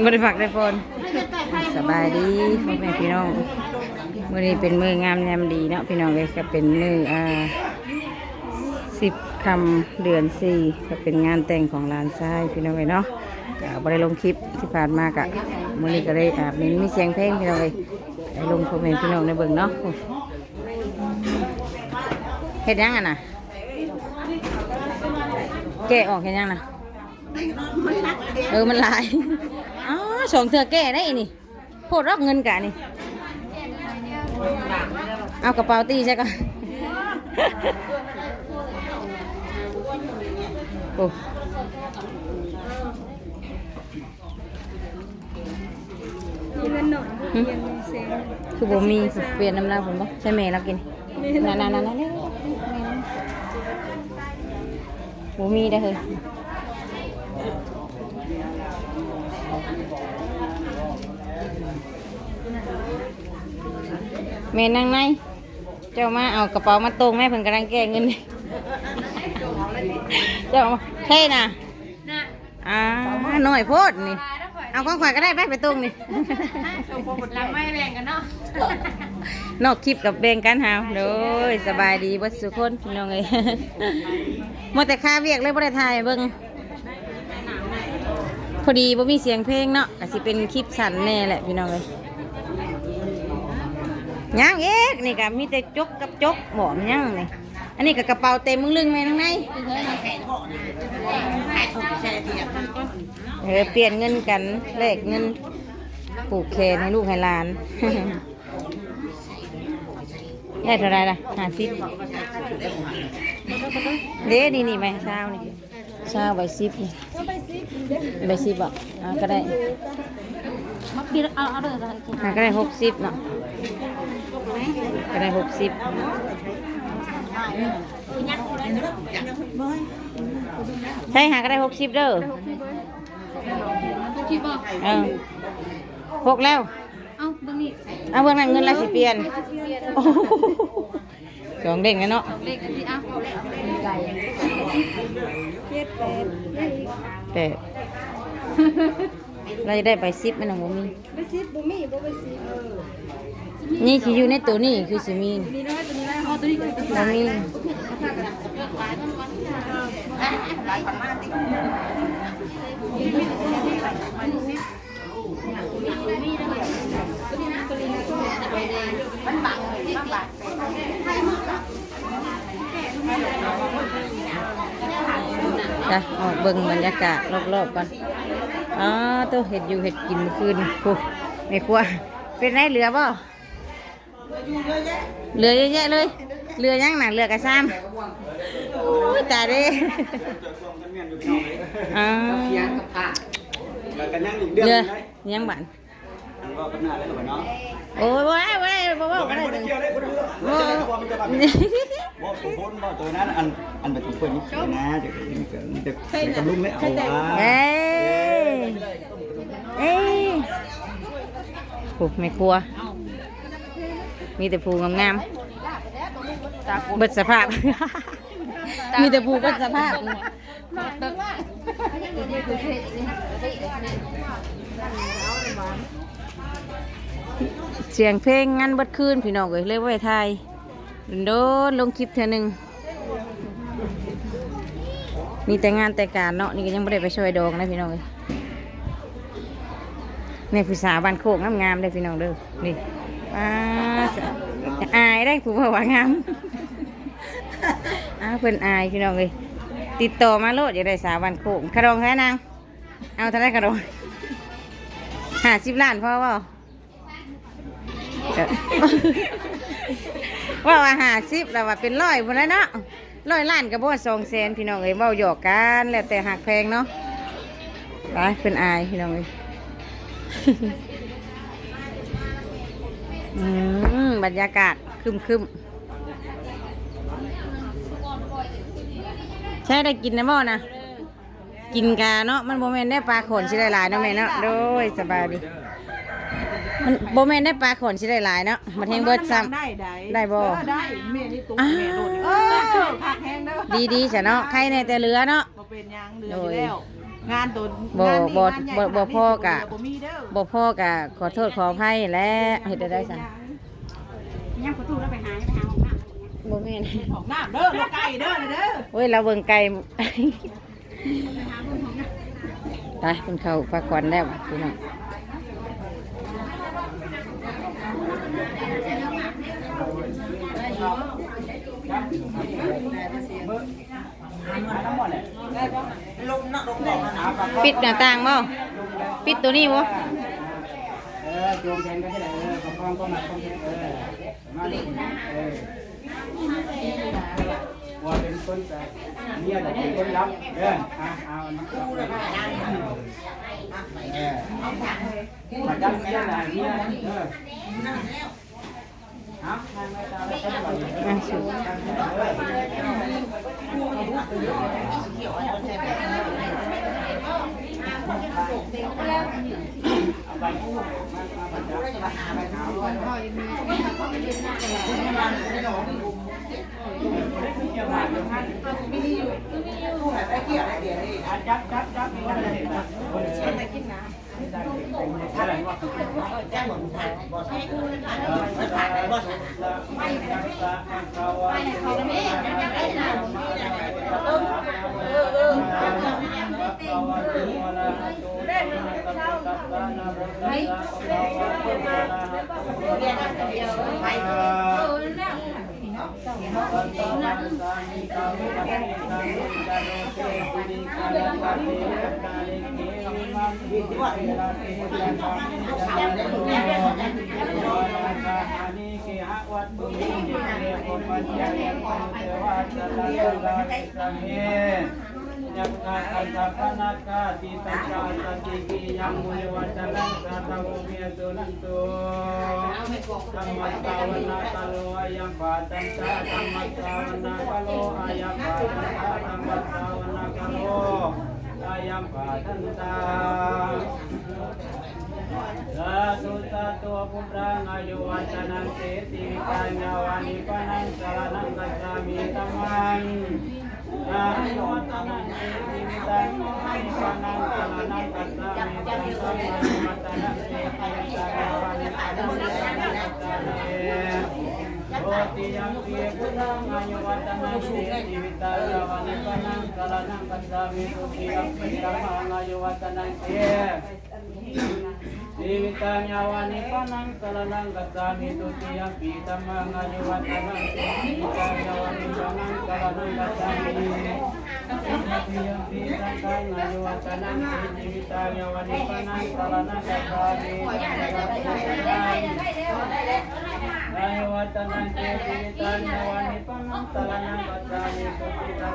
บริฝักได้พนสบายดีพ่อแม่พี่น้องมื้อนี้เป็นมื้องามยามดีเนาะพี่น้องเลยก็เป็นมื้อ10 ค่ำเดือน 4ก็เป็นงานแต่งของหลานชายพี่น้องเลยเนาะก็บ่ได้ลงคลิปที่ผ่านมากะมื้อนี้ก็ได้มีเสียงเพลงพี่น้องเลยได้ลงพ่อแม่พี่น้องในเบิ่งเนาะเฮ็ดยังอ่ะน่ะแกะออกเฮ็ดยังน่ะมันลายอ๋อสองเธอแก้ได้นี่โคตรรับเงินกะนี่เอากระเป๋าตีใช่ก่อนโอ้คือบ่มีเปลี่ยนน้ำลายผมบ่ใช่แม่เรากินนั่นบ่มีได้เลยแม่นั่งในเจ้ามาเอากระเป๋ามาตรงแม่เพิ่งกำลังแก้เงินเจ้าใช่น่ะหน่อยโพดนี่เอาของขวัญก็ได้ไปตรงนี่เราไม่แบ่งกันเนาะนอกคลิปกับแบ่งกันหาโดยสบายดีบัดสุคนพี่น้องเลยมัวแต่ค่าเวียกเลยบ่ได้ถ่ายเบิ่งพอดีบ่มีเสียงเพลงเนาะก็สิเป็นคลิปสั้นแน่แหละพี่น้องเลยยังเอ๊กนี่ก็มีแต่จกกับจกหมอมยังนี่อันนี้ก็กระเป๋าเต็มมึงลึงแม่ทั้งในเปลี่ยนเงินกันแลกเงินผูกแขนให้ลูกให้หลานได้เท่าไรล่ะ50เด้นี่ไหมเช้านี่เช้าใบ10นี่ใบ10อ่ะก็ได้ก็ได้60เนาะก็ได้60ใช่หาก็ได้60เด้อ6แล้วเอาเบื้องนี้เอาเบื้องนั้นเงินละสิเปลี่ยนสองเด้งนะเนาะแต่เราจะได้ไป10มันหนังบ่มีนี่ที่อยู่ในตัวนี่คือสิมีบ่มีจ้ะออกเบิ่งบรรยากาศรอบๆก่อนอ๋อตัวเห็ดอยู่เห็ดกินเมื่อคืนปุ๊บไม่กลัวเป็นไรเหลือบ่เหลือเยอะแยะเลยเหลือยังหนักเหลือกระซ้ำโอ้ยตาเด้เหลือยังบ้านโอ้ยว้าวว้าวว้าวว้าวตัวนั้นอันแบบถูกคนนี้นะจะกำลุงไม่เอาเอ้ยผูกไม่กลัวมีแต่ผูงามๆเบิดสภาพมีแต่ผูเบิดสภาพเสียงเพลงงั้นเบิดคืนพี่น้องเลยไว้ไทยโดนลงคลิปเท่านึงมีแต่งานแต่การเนาะนี่ก็ยังไม่ได้ไปช่วยดองนะพี่น้องเลยในผู้สาวบ้านโคกงามๆเลยพี่น้องเด้อนี่อายได้ผู้บ่าวงามเพิ่นอายพี่น้องเลยติดต่อมาโลดอย่าได้สาวบ้านโคกกระดองแท้นางเอาเท่าไรกระดอง50 ล้านพ่อว่า50แล้วว่าเป็น100หมดแล้วเนาะ100 ล้านกับบ่200,000พี่น้องเอ้ยเว้าหยอกกันแล้วแต่หักแพงเนาะไปเพิ่นอายพี่น้องเอ้ยบรรยากาศคึมใช่ได้กินนะบ่นะกินกาเนาะมันโบแมนได้ปลาขนชิได้หลายเนาะแม่เนาะโดยสบายดีมันโบแมนได้ปลาขนชิได้หลายเนาะมันแห้งเบิดซ้ำได้บ่ได้แม่นี่ตุ๊กแม่โดนผักแห้งเด้อดีจ้ะเนาะใครในแต่เหลือเนาะเป็นยังเหลืออยู่แล้ว งานตัว บ่ งานนี่ บ่ งานใหญ่ บ่ ขนาดนี้ พ่อกะ บ่มีเด้อ บ่พ่อกะขอโทษขออภัยและเฮ็ดได้ซะ ยังประตูแล้วไปหาห้องน้ำ บ่แม่น ออกน้ำเด้อรถไก่เด้อเด้อ โอ้ยเราเบิ่งไกล ไปเพิ่นเข้าพักผ่อนแล้วพี่น้องปิดหน้าต่างบ่ปิดตัวนี้บ่ โยมแทนก็ได้ขอพรก็มาต้องมาดิว่าเป็นคนแต่เนี่ยแต่เป็นคนรับเอามาจับเสียหน่อยเนี่ยเอาอ่ะสูยังกาอันตพนักกาติตัจจาสติกิยังมุยวัจนังสัตวเมียตุนันตุธรรมสาวนาตโลอายังปาตัญจาธรรมสาวนาคโลอายังปาตัญจาธรรมสาวนาคโลอายังปาตัญจาสาธุพุทธังอายุวัจนังเสติวิญญาณวานิปนังสารนังกัจจามิธัมมังอายุวัจนังเสติวิญญาณวานิปนังสารนังกัจจามิธัมมังอายุวัจนังเสติวิญญาณวานิปนังสารนังกัจจามิโรติยังเพียพุทธังอายุวัจนังเสติวิญญาณวานิปนังสารนังกัจจามิทุติยังปิธัมมังอายุวัจนังเสชีวิตญาวานิปนังสารนังกัจจามิตุติยปิธัมมังอายุวัฒนังชีวิตญาวานิปนังสารนังกัจจามิตุติยปิสังฆังอายุวัฒนังชีวิตญาวานิปนังสารนังกัจจามิอายุวัฒนังชีวิตญาวานิปนังสารนังกัจจามิตุ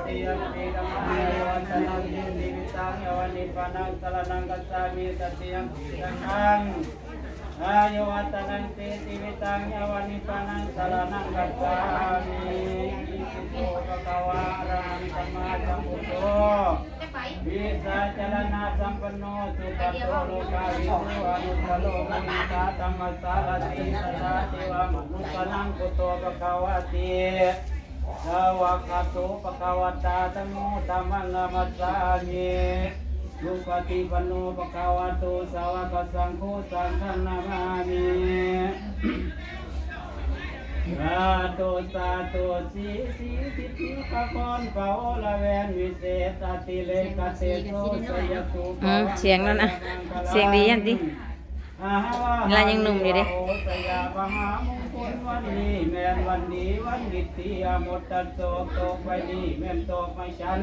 ติยปิธัมมังอายุวัฒนังชีวิตญาวานิปนังสารนังกัจจามิตุติยปิสังฆังอายุวัฒนังเตติวิตังยาวานิปนังสารนังกัจจามิอิติโตภะคะวะอะระหังสัมมาสัมพุทโธวิสัจจรณะสัมปันโนสุขโตโลกาวิทูอนุตตโลกมิตาธัมมัสสารติสัทธาเทวมนุสสนังกุโตภะคะวะติสวากขาโตภะคะวะตาธัมโมธัมมังนัมมัสสามิสุปฏิปันโนภะคะวะโตสาวกสังโฆสังฆนามามิสาธุสีสิทธิปะกรปะโอละเวนวิเศษติเลกเตโสสยตุเสียงแล้วนะเสียงดียังดิเวลายังหนุ่มอยู่เด้สยามหามงคลวันนี้แม่นวันนี้วันนิตยามดตัดโศกตกไปนี้แม่นตกไม่ชัน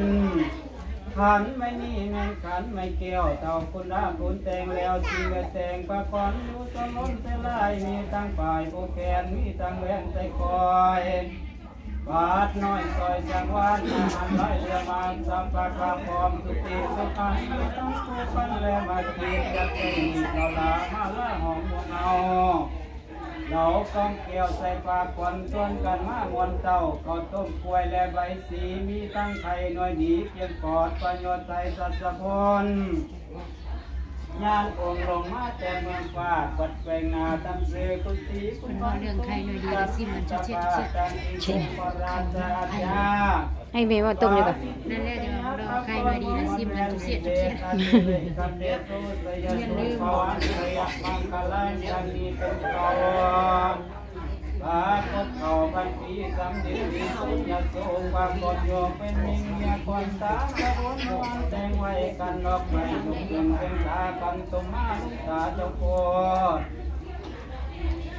ขันไม่นี่แม่นขันไม่เกี่ยวเต่าคุณน้ำคุณแต่งแล้วชีวิตแต่งประกอบอยู่ตลอดเสลายมีตั้งฝ่ายโบแกนมีตั้งแหวนใจคอยบาดน้อยซอยจังหวัดอาหารไหลเรือมาสัมปะกาพร้อมทุกทีทุกอันมีตั้งคู่ปันแล้วมาเกียรติเป็นเราละมาละหอมหัวเอาเรากองเกี่ยวใส่ปากควันชวนกันมามวนเต้าข้าวต้มกล้วยและใบสีมีตั้งไข่น้อยดีเพียงกอดประโยชน์ใจสัจพลญาณองค์ลงมาแต่เมืองฟ้าปัดแปลงนาตั้งเสือคุณสีคุณพ่อเรื่องไข่น้อยดีสิมันจะเช็ดปราชาญา ให้เมย์ว่าต้มอยู่ก่อน นั่นแหละจะเอาดอกไข่หน่อยดีนะซิมแล้วจุเสียจุเสีย ปาคบเขาพันปีสามเดือนมีสุญญโสปากดโยเป็นมิงเมียคนตาตะวันวันแดงไว้กันดอกไม้ทุกเรื่องเป็นตากันตุ่มมาลูกตาเจ้าโค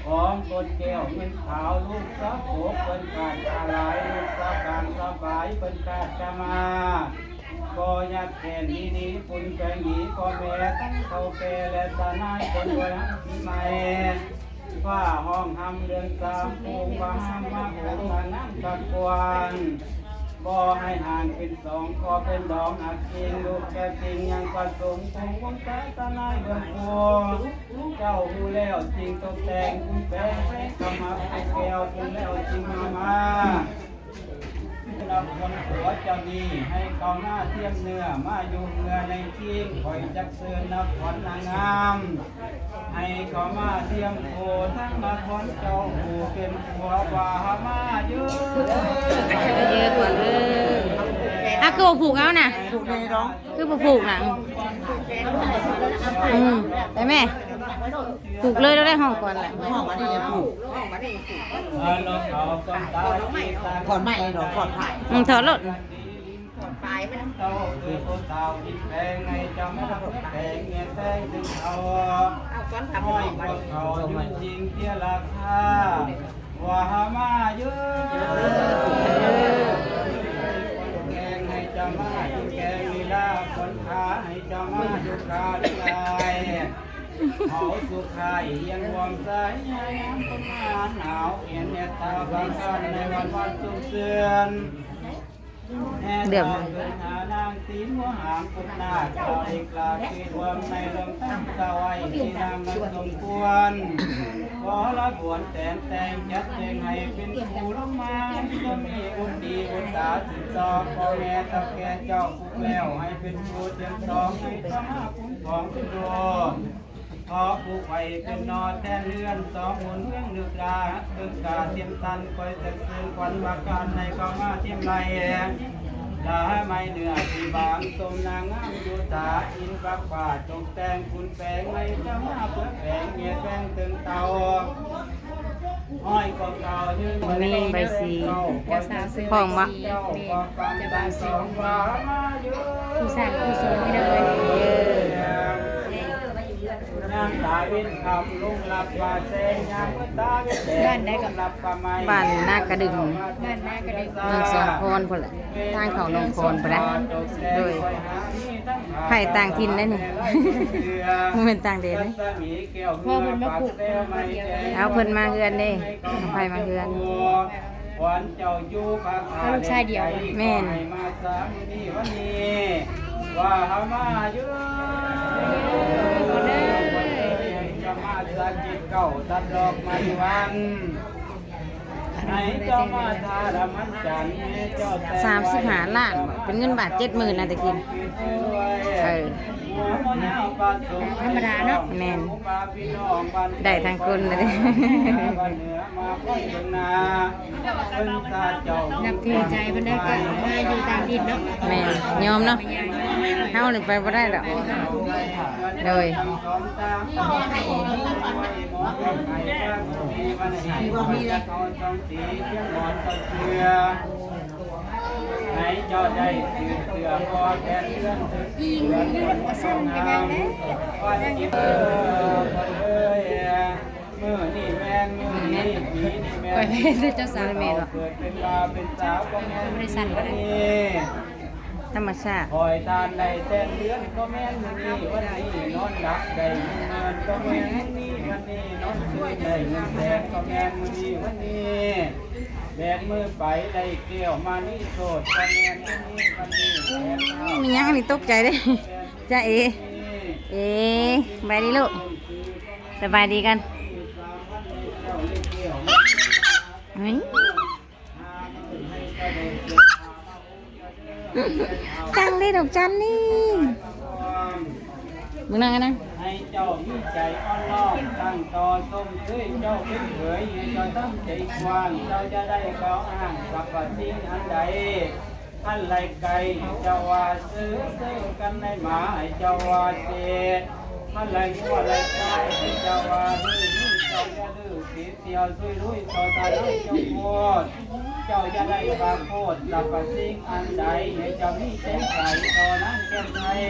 ของกดแก้วเงินขาวลูกสาวโขกเป็นการอะไรลูกสาวการสบายเป็นการจะมาก็ยัดแขนนี้ปุ่นแกงหยีก็แม่ตั้งเขาแก่และตาหน้าคนรวยที่ใหม่ว่าห้องทำเดือนสามภูมิว่าห้ามมาโหงน้ำตะกวนก็ให้ห่างเป็นสองก็เป็นดองอักกินลูกแกกินยังผสมคงวงสายตาหน้าเบื้องครัวเจ้าหูแล้วจริงตกแต่งคุณแปลงไปกำมาไปแก้วจนแล้วจริงมาเราคนหัวจะมีให้กองหน้าเทียมเนื้อมาอยู่เนื้อในทิ้งคอยจักเสือนับขวัญนางงามให้เขามาเทียมโคทั้งมาขวัญเจ้าหูเป็นหัวว่ามาเยอะเยอะกว่าเลยอ่ะคือบ่ผูกเอาน่ะ ถูกในร้อง คือบ่ผูกน่ะได้แม่ผูกเลยแล้วได้ห้องก่อนแหละ ห้องมาดีผูก เราเขาต้นตาที่ตา ถอนไม่หรอกถอนไผ่ ถอดรถ ปลายไม่ต้อง เต้าคือคนเต้าดินแดงไงจำไม่ได้แดงเงี้ยแดงถึงเอา เอาก้อนทำ ห้อย ไป กดเขาอยู่จริงเที่ยราคาว่ามาเยอะแกงให้จำมาอยู่แกงลีลาคนขาให้จำมาอยู่กาลีลายเขาสุขายยังวงสายน้ำต้นมาหนาวเอ็นเนี่ยตาบางกันในวันสุขเสือนเดือดหานางสีหัวหางกุหน้าเจ้าอีกลาคีดวมในลมตั้งตะไว้ที่นางนั้นสมควรขอละบวนแต่งจัดแจงให้เป็นผู้ลงมาจะมีอุดดีอุดตาสิตอพ่อแม่ตะแกเจ้าผู้แก้วให้เป็นผู้เจียมทองให้สมาคุณของเป็นดวงขอผู้ไฟเป็นนอแทนเลื่อนสองหมุนเรื่องนึกดาตึกกาเทียมตันคอยจะซื้อควันวาการในกองมาเทียมไรลาไม่เหนือที่บางสมนางงามอยู่ตาอินปักป่าตกแต่งคุณแปลงไม่เจ้ามาเพื่อแปลงเงียแปลงตึงเตาอ้อยก็เก่ายืน มีใบสี เจ้าสาวซื้อ ห้องบ่ เจ้าจะบาสี ฟ้ามาเยอะ ผู้สร้างผู้สมไม่ได้ นางตาวินคำลุงหลับว่าแซงยามก็ตาวินแดงหลับกะไม บ้านนากระดึง บ้านหน้ากระดึก เมืองสองพรพุ่นแหละทางเขาลงพรพุ่นแหละโดยไผ่ต่างถิ่นได้นี่ มันเป็นต่างเดนเลย พ่อมันมาปลูกคนเดียวเลย เอาเพิ่นมาเฮือนเด้เอาไผ่มาเฮือน วันเจ้าอยู่ภาค ลูกชายเดียว แม่น มาสามนี่วันนี้ว่าหามาเยอะจะมาสักจิตเก่าตัดดอกไม้วันให้เจ้ามาทาดมันจันทร์ให้เจ้าแต่35 ล้านบ่เป็นเงินบาท 70,000น่ะตะกินเออ ธรรมดาเนาะ แม่นได้ทางคนเลย นับถือใจมันได้ก็มาอยู่ต่างดินเนาะ แม่นยอมเนาะเฮานี่ไปบ่ได้ดอกโดย ให้เจ้าได้ถือเสือพอแทนเลื่อนถือเลื่อนสั่งงามว่าจิตเมื่อนี่แม่มือนี่ผีนี่แม่ ไปเป็นเจ้าสาวแม่หรอ เกิดเป็นลาเป็นสาวก็แม่ ไม่ได้สั่นก็ได้ ธรรมชาติ คอยทานได้แต่เลื่อนก็แม่นนี่วันนี้นอนหลับได้เงินก็แม่นนี่วันนี้นอนช่วยได้เงินแดงก็แม่นนี่วันนี้แบกมือไปได้เกี่ยวมานี่โสดก็แม่นนี่วันนี้แบกเท้า มีหยังอันนี้ตกใจเด้จ้าเเอสบายดีลูกสบายดีกันเฮ้ยจังเลยดอกจันนี่มึงนั่งกันนะ ให้เจ้ามีใจอ่อนน้อมตั้งต่อส้มเคยเจ้าเป็นเผยอยู่เจ้าตั้งใจกว้างเจ้าจะได้กล่าวอ้างกับว่าสิ่งอันใด ท่านไรไก่เจ้าว่าซื้อกันในหมาให้เจ้าว่าเจท่านไรงัวไรไก่ให้เจ้าว่าดื้อเจ้าอย่าดื้อสีเตียวซุยลุยต่อตาลุยเจ้าโคตรเจ้าอย่าได้ปาโคตรสับปะสิ่งอันใดให้เจ้ามีใจใส่ต่อนั้นแก่ไทย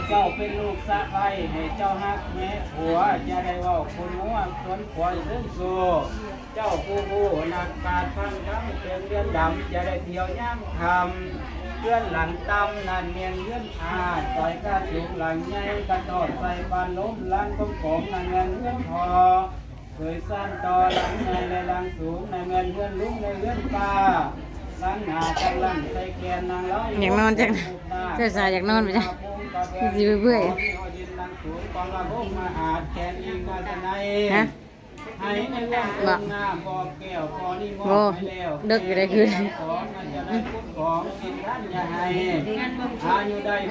เจ้าเป็นลูกสะใภ้ให้เจ้าฮักแม่ผัวอย่าได้ว่าคุณหัวสวนขวายซึ่งสู้เจ้าผู้นักการพังทั้งเป็นเรือนดำอย่าได้เที่ยวย่างคำเลื่อนหลังตำนั่นเมียนเลื่อนอาต่อยกระถุงหลังใหญ่กระตอดใส่ปานล้มหลังก้มของนั่นเงินเลื่อนพอเคยสั้นต่อหลังในและหลังสูงในเงินเลื่อนลุ่มในเลื่อนป่าหลังหาจังหลังใส่แกนนางร้อย อยากนอนจังเจ้าสาวอยากนอนไปจ้ะสิเบื่อฮะโอ้ดึกอยู่ได้คืน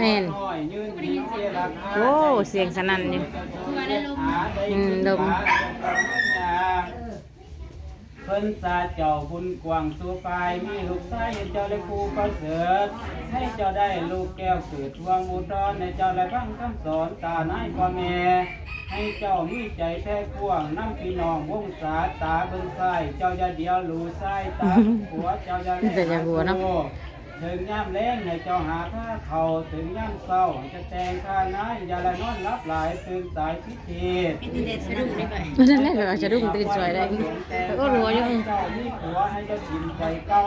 แม่นโอ้เสียงสนั่นอยู่ลมเพิ่นสาเจ้าบุญกว้างสู่ปลายมีลูกชายเจ้าได้ครูประเสริฐให้เจ้าได้ลูกแก้วเกิดวางอุดรในเจ้าได้ฟังคำสอนตาหนายพ่อแม่ให้เจ้ามีใจแท้กว้างน้ำพี่น้องวงศาตาเบิ่งซ้ายเจ้าอย่าเดียวรู้ซ้ายตาหัวเจ้าอย่าถึงย่ำแรงให้เจ้าหาท่าเข่าถึงย่ำเศร้าจะแต่งข้างนายอย่าละนอนรับหลายตื่นสายพิธี นั่นแหละเราจะดุ้งตื่นสวยได้แล้วก็รัวอยู่ เจ้ามีผัวให้เจ้ากินไฟเก่า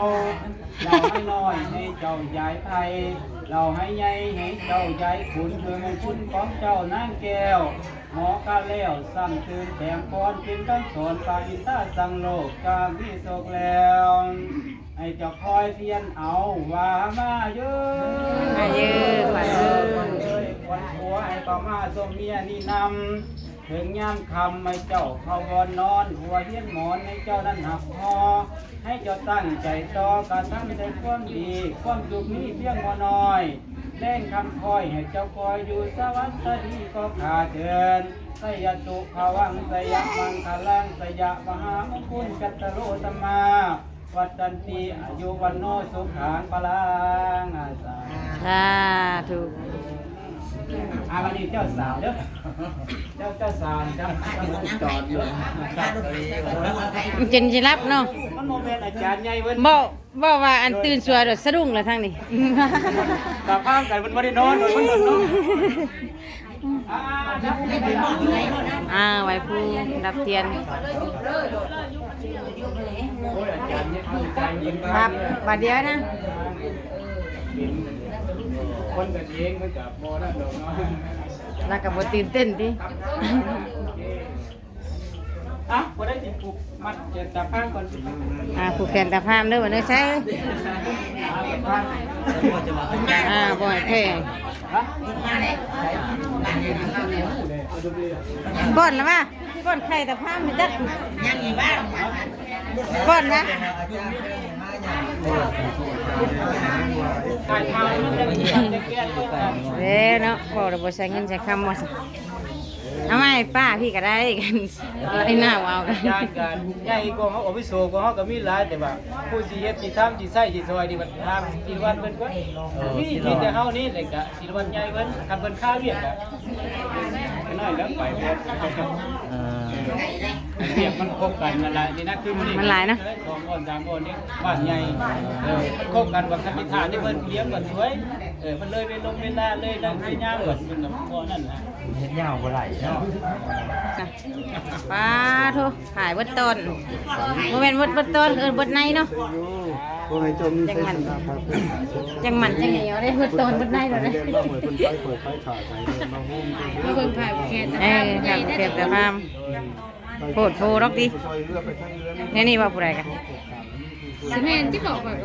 เราให้น้อยให้เจ้าย้ายไทยเราให้ใหญ่ให้เจ้าย้ายขุนเพื่อให้คุณของเจ้านางแก้วหมอกาแล้วสั่งตื่นแถมพรเป็นตั้งสอนปาอินตาสังโลกกาวิโศกแล้วให้เจ้าคอยเพียนเอาว่ามาเยอะมาเยอะมาเยอะคนผัวให้ต่อมาส่งเมียนี่นำถึงย่ำคำให้เจ้าเข้าวนนอนหัวเฮียนหมอนให้เจ้านั้นหักคอให้เจ้าตั้งใจต่อการทำใจความดีความสุขนี้เพียงพอน้อยแรงคำคอยให้เจ้าคอยอยู่สวัสดีก็ขาดเดินสยตุภวังสยมังคลังสยมหามงคลกัตตโรตมาวัตันติอายุวันโนสุขังพลังอาสา ถูก วันนี้เจ้าสาวเด้อเจ้าสาวจ้าจอดอยู่ มันเจนจะรับเนาะ มันโมเมนต์อาจารย์ใหญ่เว้ย บอกว่าอันตื่นสวยโดดสะดุ้งเลยทางนี้ ตาข้างกันมันไม่ได้นอนมันนอนเนาะไว้ผู้รับเทียนครับบาดเดียวนะ คนกันเองก็จับโมนั่นดอกเนาะ แล้วก็บ่ตื่นเต้นดิ บ่ได้จิบผูกมัดเจ็บตาข้างก่อน ผูกแขนตาพามเด้อบ่เด้อใช่บ่ให้แพงก่อนนะว่าก่อนไข่ตาพามมันจักยังอีกบ้างก่อนนะเนาะบอกเราบ่ใช้เงินใช้คำว่าเอาไหมป้าพี่ก็ได้กันไอ้หน้าเอากัน ย่างกันใหญ่กว่าเขาอภิโสกว่าเขาก็มีหลายแต่ว่าผู้สิเฮ็ดสิทำสิใช้สิซอยนี่มันทำสิวันเพิ่นก็มีที่แต่เฮานี่เลยก็สิวันใหญ่เพิ่นคันเพิ่นค่าเรียกก็น้อยแล้วไปหมดเรียกมันคบกันนั่นแหละนี่นะคือมันหลายนะ2คน3คนนี่บ้านใหญ่คบกันว่าคันมีฐานที่เพิ่นเลี้ยงกันสวยมันเลยไปลงเวลาเลยได้ไปย่างเหมือนมันก็บ่นั่นน่ะเฮ็ดยาวบ่ไหลเนาะ ป้าทุขายวัดต้นโมเมนต์วัดต้นวัดในเนาะจังมันจังเหนียวได้วัดต้นวัดในเลยนะมาเบิ่งขายแค่ขายแต่พามโพดโพรอกดินี่ว่าผู้ใดกัน ซีเมนที่บอกแบบ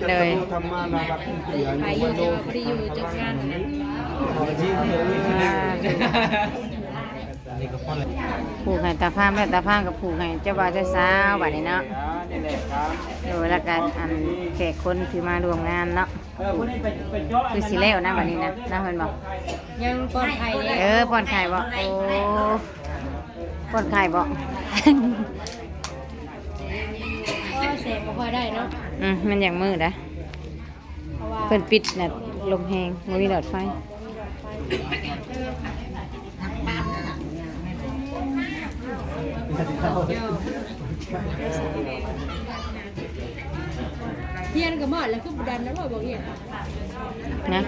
เลยไปอยู่จะพอดีอยู่จบงานนะผูกให้ตาพามและตาพามกับผูกให้เจ้าบ่าวเจ้าสาวบัดนี้เนาะโดยละกันอันแขกคนที่มารวมงานเนาะคือสิแล้วนะบัดนี้นะน้าเพิ่นบอก ยังปลอดภัยเลย ผ่อนคลายบ่โอ้ผ่อนคลายบ่ ส แสงบ่ค่อยได้เนาะ มันอย่างมืดนะ เพราะว่า เพิ่นปิดน่ะลมแหงบ่มีหลอดไฟ เฮียนก็มาแล้วคือบ่ดันแล้วบ่เฮียน นะ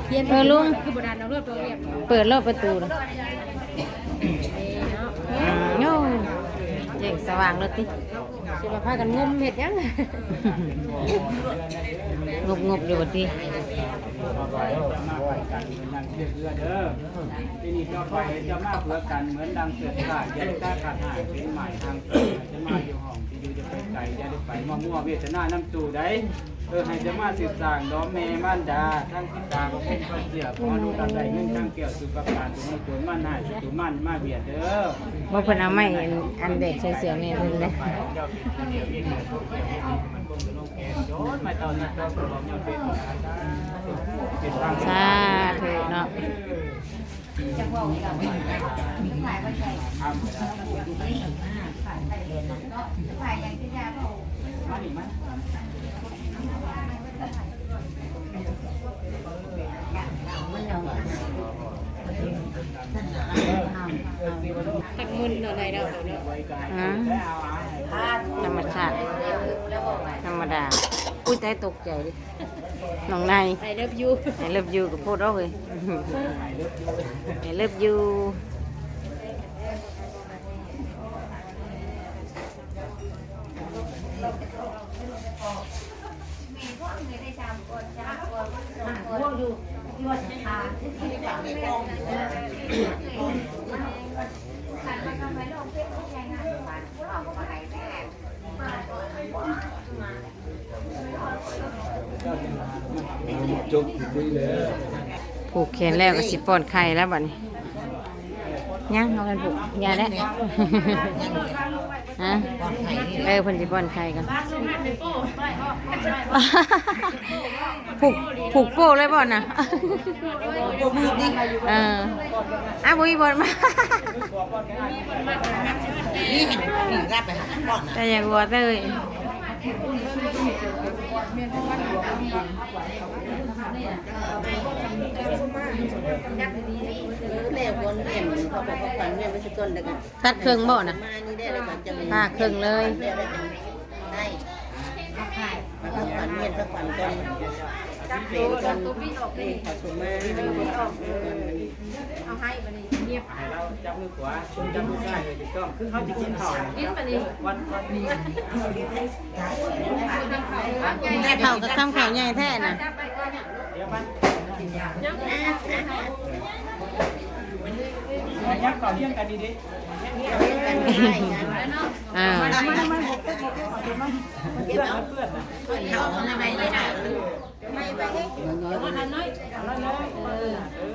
เฮียน ลุง คือบ่ดันเอาเลือดบ่เฮียน เปิดรอบประตูนะ เนาะ โย่เจ๋งสว่างเลยติ สิมาพากันงมเฮ็ดหยัง งบอยู่บัดนี้ ที่นี่ก็ไปจะมาเพื่อกันเหมือนดังเสือขาดจะได้ขาดหายเป็นใหม่ทางจะมาอยู่ห้องที่อยู่จะไปไกลจะได้ไปมั่วเวทนาน้ำจูได้ให้จะมาสืบสานล้อแม่ม่านดาทั้งทิตาก็เป็นพระเสียพอดูตามใดเงินทั้งเกี่ยวสุขภาพตัวตัวมั่นหายตัวมั่นมาเบียดเด้อ ว่าเพิ่นเอาไม้อันเด็กใส่เสียงนี่เพิ่นเลย ไม่ตอนนี้ก็ลองยอดเป็นเป็นทาง สาธุเนาะ ตักมุนอะไรเนาะเนาะ ธรรมชาติธรรมดาอุ้ยใจตกใจดิน้องนาย ไอเลิฟยู ไอ้เลิฟยูกับพูดเอาเลยไอ้เลิฟยูผูกแขนแล้วก็สิป้อนไข่แล้วบัดนี้ย่างเอากันผูกยาได้ ฮะเพิ่นสิป้อนไข่กันผูกโป้เลยบ่น่ะบุยบ่มา นี่เห็นผีรับไปหาก่อนนะ แต่อย่างวัวเต้ย เล่วนเอ็มเขาบอกเขาฝันเนี่ยไม่ใช่ต้นเด็ก ตัดเครื่องบ่น่ะ มานี่ได้เลยก่อนจะมี ผ้าเครื่องเลย ได้เขาฝันเนี่ยเขาฝันต้นเป็นต้นนี่เขาสุมา เอาให้บัดนี้เงียบ ให้เราจับมือขวาจับมือซ้ายเลยถูกต้องคือเขาจะกินห่อ กินบัดนี้ วันนี้ แม่เฒ่ากับข้ามข่าวใหญ่แท้น่ะ เดี๋ยวมันยักษ์ต่อเลี้ยงกันดี อ่า ๆเพื่อนเพื่อนนะ เขาทำไมไม่ได้ไม่ไปให้ อันน้อย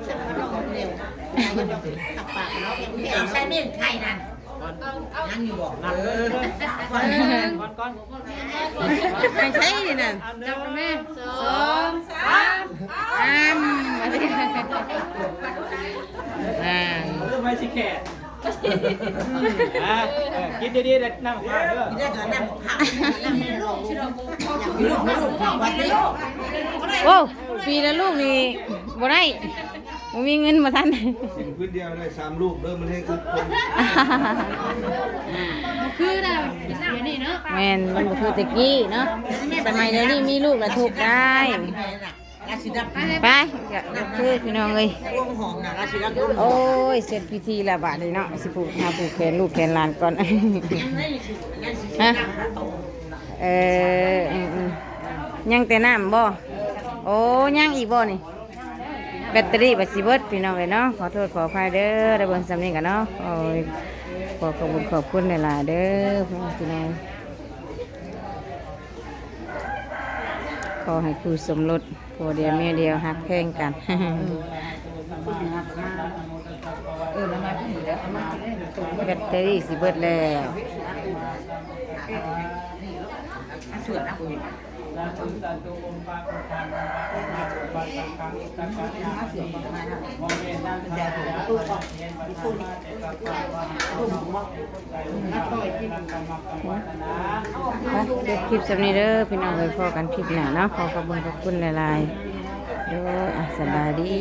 ฉันก็ต้องเร็วตับปากเนาะยังใช้เมี่ยงไทยนั่นนั่งอยู่บอก นั่งก่อนก่อน ไม่ใช่นี่น่ะ จับแม่ 2 3เรื่องไม่สิแก่กินดีๆเด็ดน้ำข้าวเด้อ เรื่องนั้นนั่งข่าวนั่งไม่ลงลูกวันนี้ โอ้ปีละลูกนี่บ่ได้บ่มีเงินมาทัน สิ่งพื้นเดียวได้3 ลูกเริ่มมันให้อึดคน คือน่ะเดี๋ยวนี้เนาะ แม่นมันบ่คือแตะกี้เนาะสมัยเดี๋ยวนี้มีลูกแล้วทุกข์ได้ ราชินับ ไปก็คือพี่น้องเอ้ย ร่วงหองนะราชินับ โอ้ยเสร็จพิธีแล้วบาดนี้เนาะสิผูกแขนลูกแขนหลานก่อน ฮะยังแต่น้ำบ่โอ้ยังอีกบ่นี่แบตเตอรี่บัดสิเบิดพี่น้องเอ้ยเนาะขอโทษขออภัยเด้อได้เบิ่งสำนี้กันเนาะโอ้ยขอขอบคุณขอบคุณหลายๆเด้อพี่น้องขอให้คู่สมรสผัวเดียวเมียเดียวฮักแพงกัน แบตเตอรี่สิเบิดแล้ว เสือนะคุณ เราถึงตันตัวองค์ปาคุณทาน บัตสังฆังสังฆังนาสีโมเมนันทาตุปะเยนปัญหามาเตกะปะวะตุมมะใจนักต่อยกินกรรมกรรมวัฒนา เด็กคลิปสำนี้เด้อพี่น้องเลยพอกันคลิปหน้าเนาะขอขอบคุณหลายๆเด้อสบายดี